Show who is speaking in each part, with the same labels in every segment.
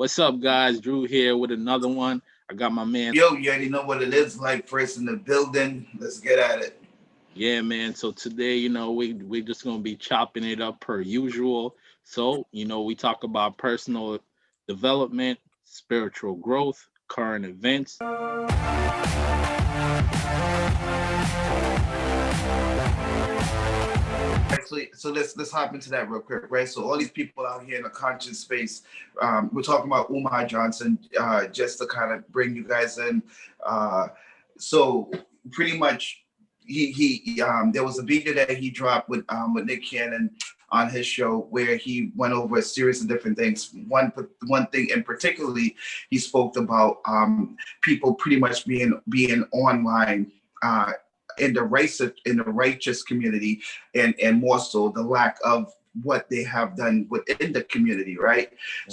Speaker 1: What's up, guys? Drew here with another one. I got my man.
Speaker 2: Yo, you already know what it is like. First in the building. Let's get at it.
Speaker 1: Yeah, man. So today, we're just gonna be chopping it up per usual. So, we talk about personal development, spiritual growth, current events.
Speaker 2: Actually, so let's hop into that real quick, right? So all these people out here in the conscious space, we're talking about Umar Johnson, just to kind of bring you guys in. Uh, so pretty much, he there was a video that he dropped with Nick Cannon on his show where he went over a series of different things. One thing in particularly, he spoke about people pretty much being online. In the righteous community, and more so the lack of what they have done within the community, right?
Speaker 1: Mm.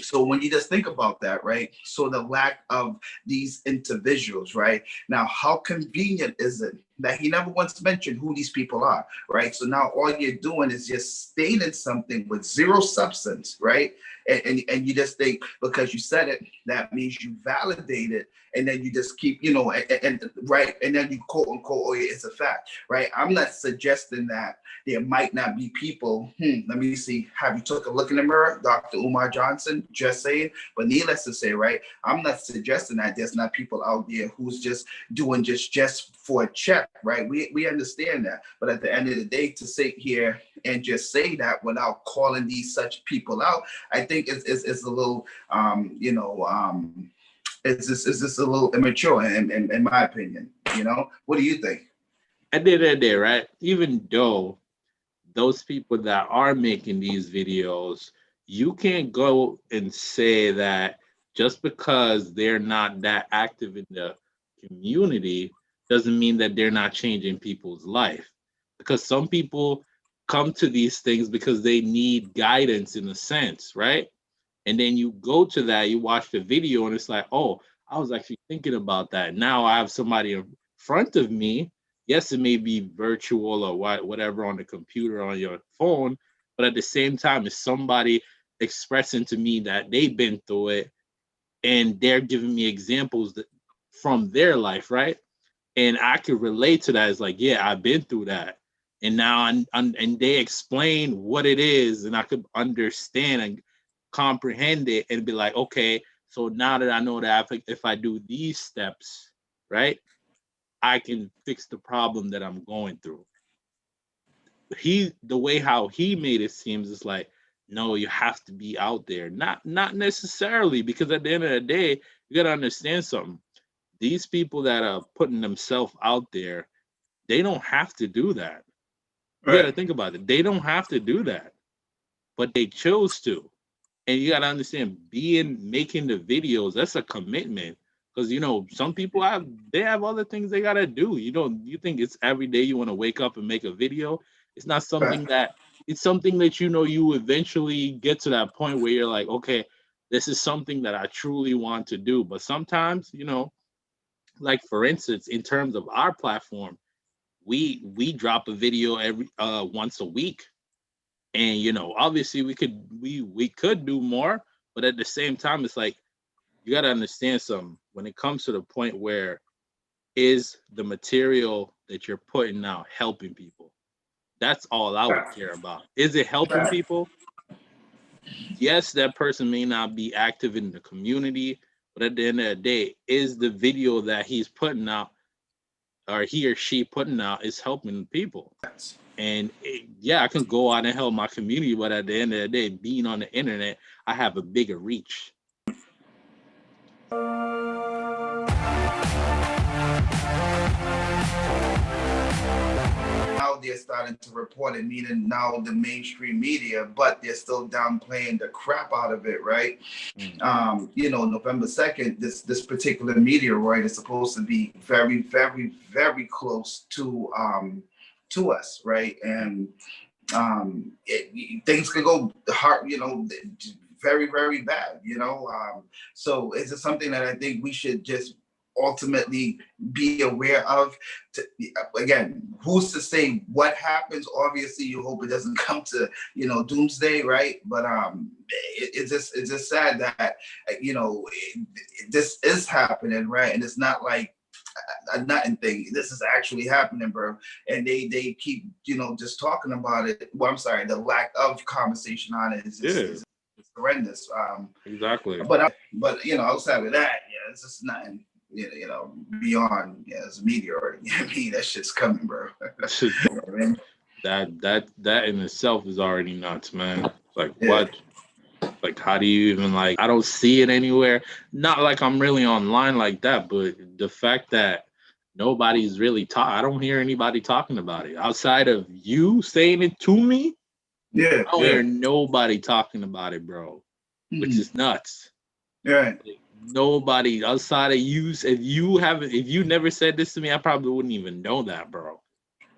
Speaker 2: So when you just think about that, right? So the lack of these individuals, right? Now, how convenient is it that he never once mentioned who these people are, right? So now all you're doing is just stating something with zero substance, right? And you just think because you said it, that means you validate it, and then you just keep, and right, and then you quote unquote, oh, yeah, it's a fact, right? I'm not suggesting that there might not be people. Let me see. Have you took a look in the mirror, Dr. Umar Johnson? Just saying. But needless to say, right? I'm not suggesting that there's not people out there who's just doing just for a check, right? We understand that. But at the end of the day, to sit here and just say that without calling these such people out, I think it's a little, it's just a little immature in my opinion. What do you think?
Speaker 1: At the end of the day, right? Even though those people that are making these videos, you can't go and say that just because they're not that active in the community doesn't mean that they're not changing people's life. Because some people come to these things because they need guidance in a sense, right? And then you go to that, you watch the video, and it's like, oh, I was actually thinking about that. Now I have somebody in front of me. Yes, it may be virtual or whatever on the computer on your phone, but at the same time, it's somebody expressing to me that they've been through it, and they're giving me examples from their life, right? And I could relate to that. It's like, yeah, I've been through that, and now and they explain what it is, and I could understand and comprehend it, and be like, okay, so now that I know that if I do these steps, right, I can fix the problem that I'm going through. The way how he made it seems is like, no, you have to be out there. Not necessarily, because at the end of the day, you gotta understand something. These people that are putting themselves out there, they don't have to do that. You got
Speaker 2: Right.
Speaker 1: to think about it. They don't have to do that, but they chose to. And you got to understand, making the videos, that's a commitment. Because some people have other things they gotta do. You think it's every day you want to wake up and make a video. It's not something
Speaker 2: Right.
Speaker 1: that it's something that you eventually get to that point where you're like, okay, this is something that I truly want to do. But sometimes, like for instance, in terms of our platform, we drop a video every once a week, and obviously we could do more, but at the same time it's like you got to understand something. When it comes to the point where is the material that you're putting out helping people, that's all I would care about. Is it helping
Speaker 2: Right.
Speaker 1: people? Yes, that person may not be active in the community, but at the end of the day, is the video that he's putting out, or he or she putting out, is helping people? And yeah, I can go out and help my community, but at the end of the day, being on the internet, I have a bigger reach.
Speaker 2: Now they're starting to report it, meaning now the mainstream media, but they're still downplaying the crap out of it, right?
Speaker 1: Mm.
Speaker 2: November 2nd, this particular meteoroid is supposed to be very, very, very close to us, right? And things could go hard, very, very bad. So it's just something that I think we should just ultimately be aware of. Again, who's to say what happens? Obviously, you hope it doesn't come to doomsday, right? But it's just sad that this is happening, right? And it's not like a nothing thing. This is actually happening, bro. And they keep just talking about it. Well, I'm sorry, the lack of conversation on it is horrendous.
Speaker 1: Exactly.
Speaker 2: But outside of that, yeah, it's just nothing. Beyond, it's a meteor. I mean, that shit's coming, bro.
Speaker 1: You know what I mean? That in itself is already nuts, man. Like what? Like how do you even like? I don't see it anywhere. Not like I'm really online like that, but the fact that nobody's really I don't hear anybody talking about it outside of you saying it to me.
Speaker 2: Yeah,
Speaker 1: I don't hear nobody talking about it, bro. Which is nuts.
Speaker 2: Right.
Speaker 1: Like, nobody outside of you. If you never said this to me, I probably wouldn't even know that, bro.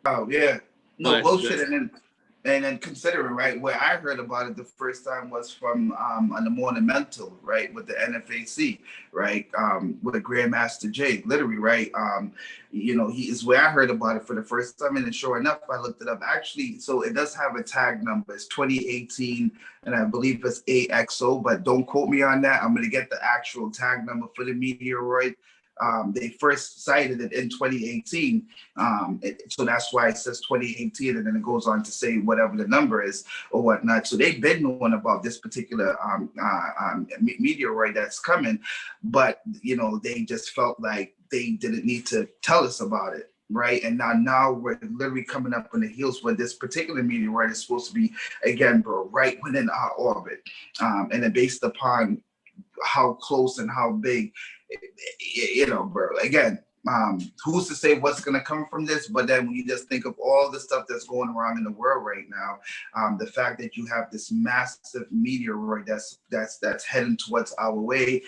Speaker 2: Oh yeah. No
Speaker 1: But
Speaker 2: bullshit. And then considering, right, where I heard about it the first time was from on the Monumental, right, with the NFAC, right, with Grandmaster Jay, literally, right. He is where I heard about it for the first time, and then sure enough, I looked it up. Actually, so it does have a tag number. It's 2018, and I believe it's AXO, but don't quote me on that. I'm gonna get the actual tag number for the meteoroid. They first cited it in 2018, so that's why it says 2018, and then it goes on to say whatever the number is or whatnot. So they've been knowing about this particular meteoroid that's coming, but they just felt like they didn't need to tell us about it. Right. And now we're literally coming up on the heels where this particular meteoroid is supposed to be, again, bro, right within our orbit. And then based upon how close and how big, bro, again, who's to say what's going to come from this? But then when you just think of all the stuff that's going around in the world right now, the fact that you have this massive meteoroid that's heading towards our way,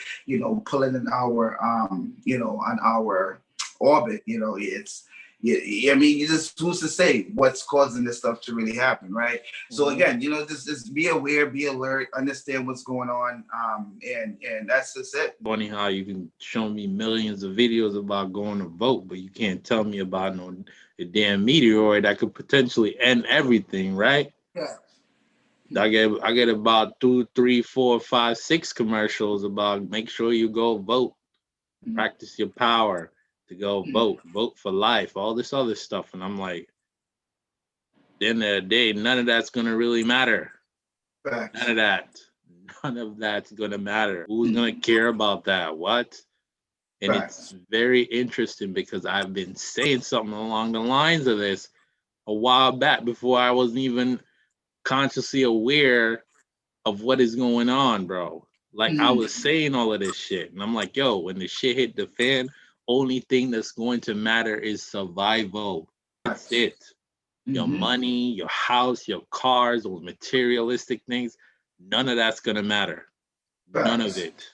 Speaker 2: pulling in our on our orbit, it's I mean, you just who's to say what's causing this stuff to really happen, right? So again, just be aware, be alert, understand what's going on, and that's just it.
Speaker 1: Funny how you can show me millions of videos about going to vote, but you can't tell me about the damn meteoroid that could potentially end everything, right?
Speaker 2: Yeah.
Speaker 1: I get about 2, 3, 4, 5, 6 commercials about make sure you go vote, practice your power to go vote for life, all this other stuff. And I'm like, at the end of the day, none of that's going to really matter.
Speaker 2: Facts.
Speaker 1: None of that's going to matter. Who's going to care about that? What? And It's very interesting because I've been saying something along the lines of this a while back before I wasn't even consciously aware of what is going on, bro. Like I was saying all of this shit. And I'm like, yo, when the shit hit the fan, only thing that's going to matter is survival. That's it. Your money, your house, your cars, those materialistic things, none of that's gonna matter. None of it.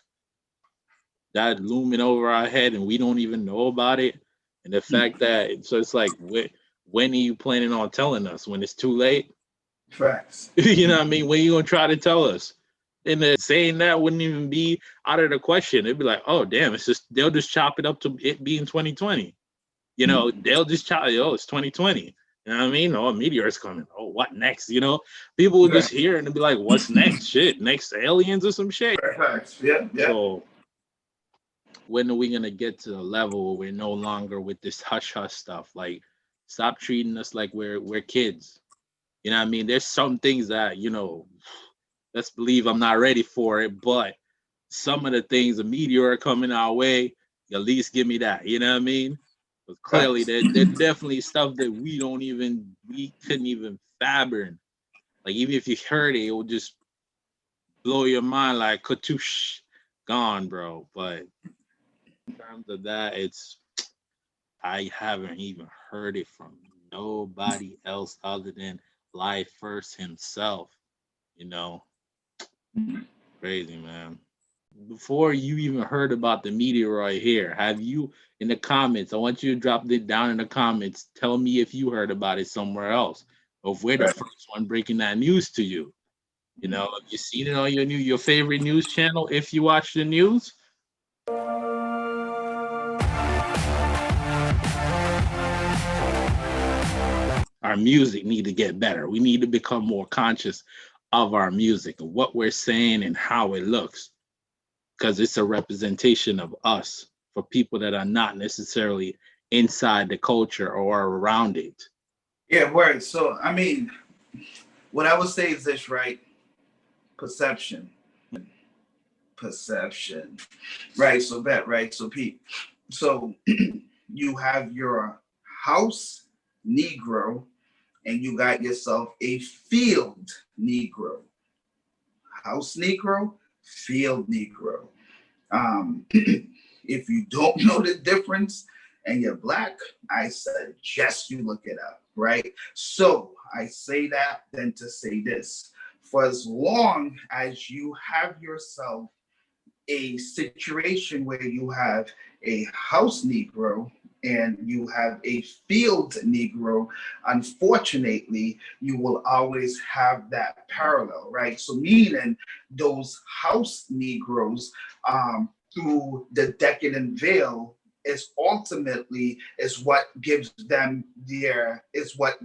Speaker 1: That looming over our head and we don't even know about it. And the fact that so it's like when are you planning on telling us? When it's too late?
Speaker 2: Facts.
Speaker 1: You know what I mean? When are you gonna try to tell us? And saying that wouldn't even be out of the question. It'd be like, oh damn, they'll just chop it up to it being 2020. They'll just chop it, it's 2020. You know what I mean? Oh, a meteor's coming. Oh, what next? People will just hear it and be like, what's next? Shit, next aliens or some shit.
Speaker 2: Facts. Yeah.
Speaker 1: So when are we gonna get to the level where we're no longer with this hush hush stuff? Like, stop treating us like we're kids. You know what I mean? There's some things that, let's believe I'm not ready for it, but some of the things, a meteor coming our way, at least give me that. You know what I mean? But clearly there's definitely stuff that we couldn't even fathom. Like even if you heard it, it would just blow your mind like katoosh, gone, bro. But in terms of that, I haven't even heard it from nobody else other than Life First himself. Crazy, man. Before you even heard about the meteoroid here, have you in the comments? I want you to drop it down in the comments. Tell me if you heard about it somewhere else, or if we're the first one breaking that news to you. Have you seen it on your favorite news channel if you watch the news? our music need to get better. We need to become more conscious of our music and what we're saying and how it looks, because it's a representation of us for people that are not necessarily inside the culture or around it.
Speaker 2: Yeah, word. So I mean, what I would say is this, right? Perception. Perception. Right. So that, right? So Pete. So you have your house Negro and you got yourself a field Negro. House Negro, field Negro. If you don't know the difference and you're black, I suggest you look it up, right? So I say that then to say this. For as long as you have yourself a situation where you have a house Negro and you have a field Negro, unfortunately, you will always have that parallel, right? So, meaning those house Negroes, through the decadent veil, is ultimately is what gives them their is what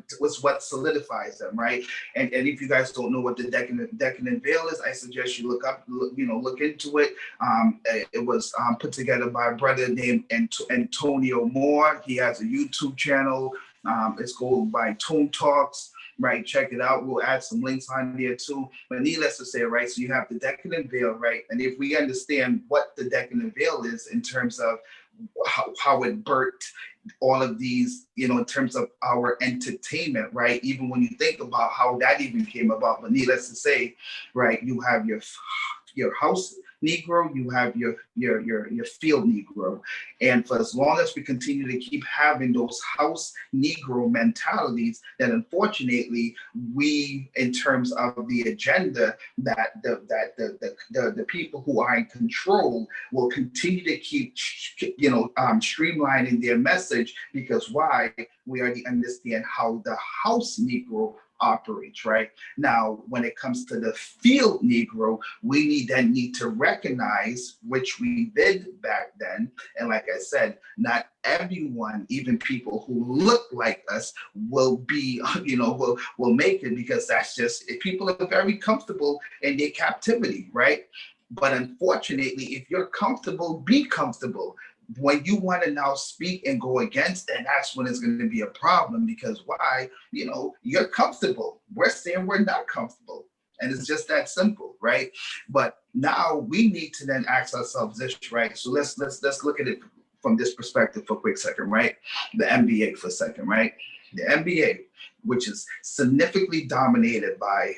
Speaker 2: solidifies them, right? And if you guys don't know what the decadent veil is, I suggest you look into it. It was put together by a brother named Antonio Moore. He has a YouTube channel. It's called by Tone Talks. Right, check it out. We'll add some links on there too. But needless to say, right, so you have the decadent veil, right? And if we understand what the decadent veil is in terms of how it birthed all of these, in terms of our entertainment, right? Even when you think about how that even came about, but needless to say, right, you have your house Negro, you have your field Negro. And for as long as we continue to keep having those house Negro mentalities, then unfortunately, we, in terms of the agenda, that the people who are in control will continue to keep, streamlining their message, because why? We already understand how the house Negro operates, right? Now, when it comes to the field Negro, we need to recognize, which we did back then. And like I said, not everyone, even people who look like us, will be, will make it, because that's just, people are very comfortable in their captivity, right? But unfortunately, if you're comfortable, be comfortable. When you want to now speak and go against, and that's when it's going to be a problem, because why? You're comfortable. We're saying we're not comfortable. And it's just that simple, right? But now we need to then ask ourselves this, right? So let's look at it from this perspective for a quick second, right? The NBA for a second, right? The NBA, which is significantly dominated by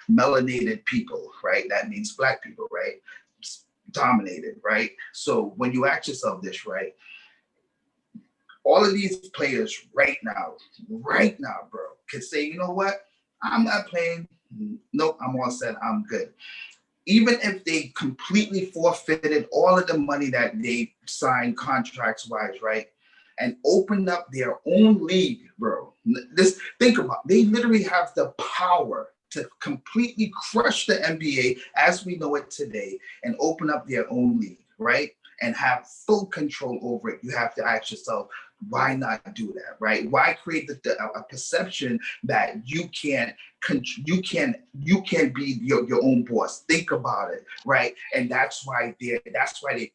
Speaker 2: melanated people, right? That means black people, right? Dominated, right? So when you ask yourself this, right? All of these players right now, bro, can say, you know what? I'm not playing. Nope, I'm all set. I'm good. Even if they completely forfeited all of the money that they signed contracts wise, right? And opened up their own league, bro. Think about it. They literally have the power to completely crush the NBA as we know it today and open up their own league, right? And have full control over it. You have to ask yourself, why not do that, right? Why create a perception that you can be your own boss? Think about it, right? And that's why they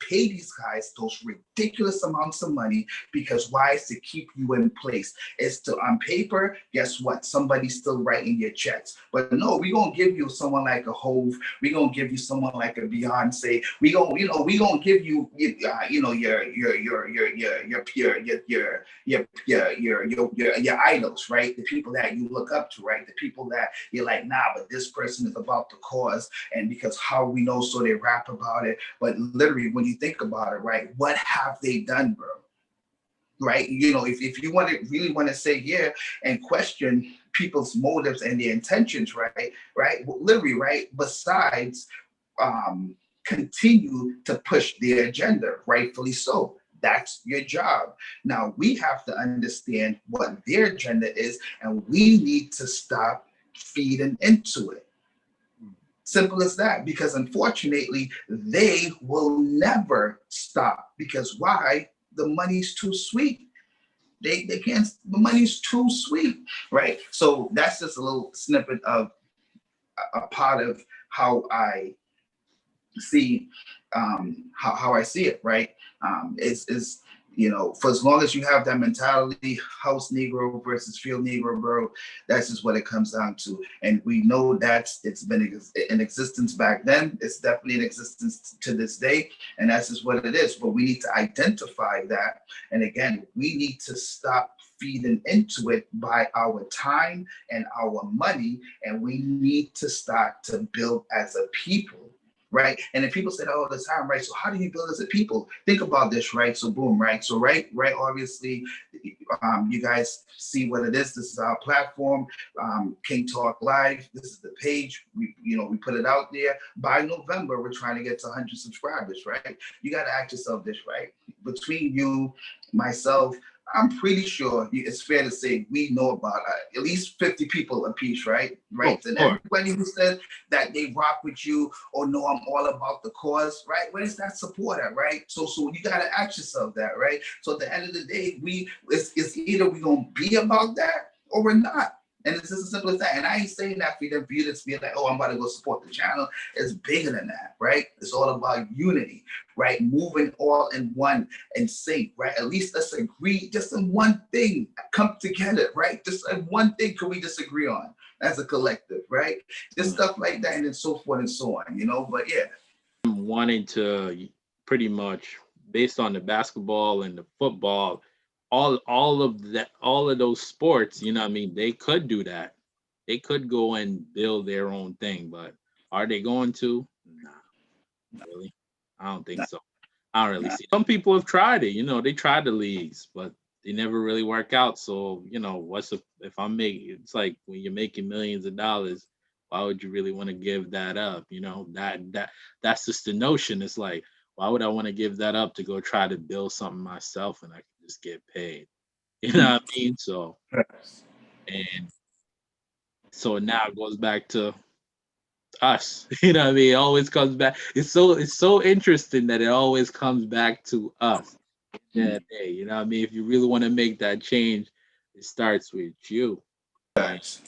Speaker 2: pay these guys those ridiculous amounts of money, because why? Is to keep you in place. It's to, on paper, guess what? Somebody's still writing your checks. But no, we're gonna give you someone like a Hove, we're gonna give you someone like a Beyonce, we gonna give you your idols, right? The people that you look up to, right? The people that you're like, nah, but this person is about the cause, and because how we know, so they rap about it. But literally, when you think about it, right, what have they done, bro? Right? If you really want to say yeah and question people's motives and their intentions, right? Literally, right? Besides continue to push their agenda, rightfully so. That's your job. Now we have to understand what their agenda is, and we need to stop feeding into it. Simple as that, because unfortunately, they will never stop. Because why? The money's too sweet. They can't. The money's too sweet, right? So that's just a little snippet of a part of how I see how I see it, right? Is for as long as you have that mentality, house Negro versus field Negro, bro, that's just what it comes down to. And we know that it's been in existence back then. It's definitely in existence to this day, and that's just what it is. But we need to identify that, and again, we need to stop feeding into it by our time and our money, and we need to start to build as a people, right? And then people say that all the time, right? So how do you build as a people? Think about this, right? So boom, right? So right, obviously, you guys see what it is. This is our platform, King Talk Live. This is the page. We put it out there. By November, we're trying to get to 100 subscribers, right? You got to ask yourself this, right? Between you, myself, I'm pretty sure it's fair to say we know about at least 50 people a piece, right? Right.
Speaker 1: Oh,
Speaker 2: And
Speaker 1: sure.
Speaker 2: everybody who said that they rock with you or know I'm all about the cause, right? Where's that support at, right? So you gotta ask yourself that, right? So at the end of the day, it's either we gonna be about that or we're not. And it's just as simple as that. And I ain't saying that for them for you to be like, oh, I'm about to go support the channel. It's bigger than that, right? It's all about unity, right? Moving all in one and sync, right? At least let's agree just in one thing, come together, right? Just in one thing can we disagree on as a collective, right? Just stuff like that, and then so forth and so on, But yeah.
Speaker 1: I'm wanting to pretty much, based on the basketball and the football, all of those sports, what I mean, they could do that. They could go and build their own thing, but are they going to? Nah, not really. I don't think
Speaker 2: Nah,
Speaker 1: so. I don't really
Speaker 2: nah.
Speaker 1: see. Some people have tried it. They tried the leagues, but they never really work out. So if I'm making? It's like when you're making millions of dollars, why would you really want to give that up? That's just the notion. It's like, why would I want to give that up to go try to build something myself and I can just get paid? You know what I mean? And so now it goes back to us. You know what I mean? It always comes back. It's so interesting that it always comes back to us. Yeah, hey, you know what I mean? If you really want to make that change, it starts with you. And
Speaker 2: Facts.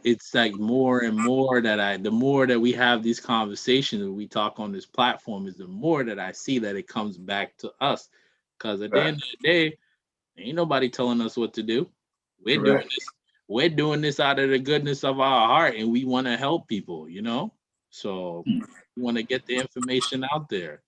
Speaker 1: it's like more and more the more that we have these conversations and we talk on this platform is the more that I see that it comes back to us. Because at the end of
Speaker 2: Facts.
Speaker 1: the day, ain't nobody telling us what to do. We're doing
Speaker 2: Correct.
Speaker 1: this. We're doing this out of the goodness of our heart, and we want to help people. So we want to get the information out there.